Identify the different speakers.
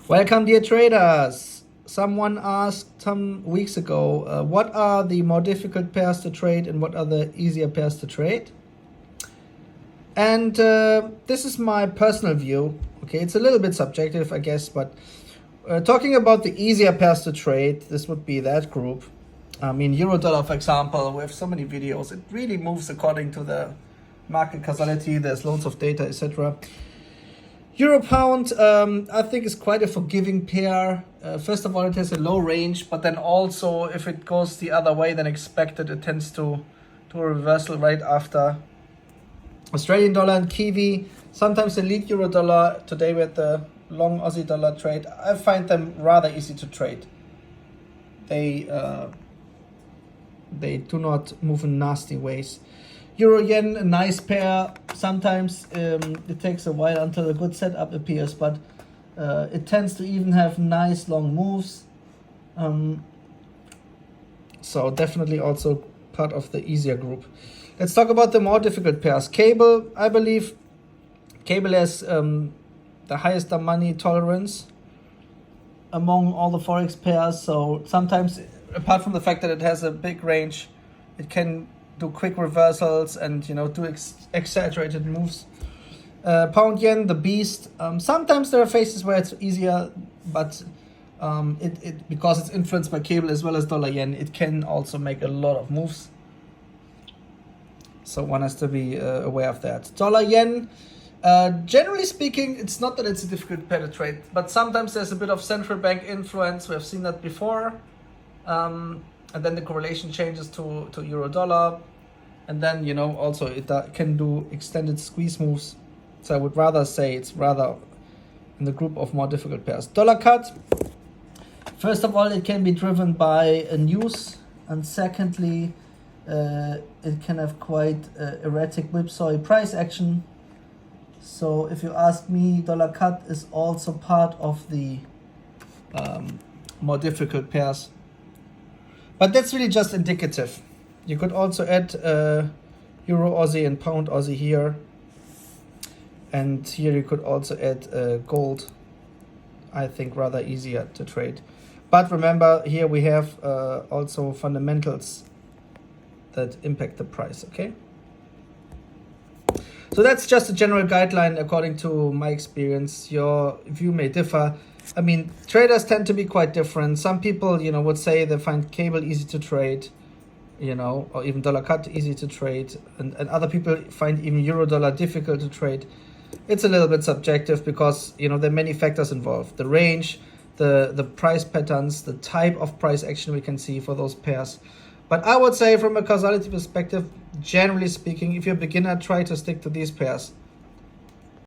Speaker 1: Welcome, dear traders. Someone asked some weeks ago, what are the more difficult pairs to trade and what are the easier pairs to trade? And this is my personal view. Okay, it's a little bit subjective, I guess, but talking about the easier pairs to trade, this would be that group. I mean, euro dollar, for example, we have so many videos. It really moves according to the market causality. There's loads of data, etc. Euro pound, I think, is quite a forgiving pair. First of all, it has a low range, but then also if it goes the other way than expected, it tends to do a reversal right after. Australian dollar and Kiwi, sometimes the lead euro dollar. Today we had the long Aussie dollar trade. I find them rather easy to trade. They do not move in nasty ways. Euro yen, a nice pair. Sometimes it takes a while until a good setup appears, but it tends to even have nice long moves. So definitely also part of the easier group. Let's talk about the more difficult pairs. Cable, I believe Cable has the highest money tolerance among all the Forex pairs. So sometimes, apart from the fact that it has a big range, it can do quick reversals and do exaggerated moves. Pound yen, the beast. Sometimes there are phases where it's easier, but it because it's influenced by cable as well as dollar yen, it can also make a lot of moves. So one has to be aware of that. Dollar yen, generally speaking, it's not that it's a difficult pair to trade, but sometimes there's a bit of central bank influence. We have seen that before. And then the correlation changes to euro dollar. And then, also it can do extended squeeze moves. So I would rather say it's rather in the group of more difficult pairs. Dollar cut. First of all, it can be driven by a news. And secondly, it can have quite erratic whipsaw price action. So if you ask me, dollar cut is also part of the more difficult pairs. But that's really just indicative. You could also add Euro Aussie and Pound Aussie here. And here you could also add gold. I think rather easier to trade. But remember, here we have also fundamentals that impact the price, okay? So that's just a general guideline according to my experience. Your view may differ. I mean, traders tend to be quite different. Some people, would say they find cable easy to trade, or even dollar cut easy to trade. And other people find even euro dollar difficult to trade. It's a little bit subjective because, there are many factors involved. The range, the price patterns, the type of price action we can see for those pairs. But I would say from a causality perspective, generally speaking, if you're a beginner, try to stick to these pairs.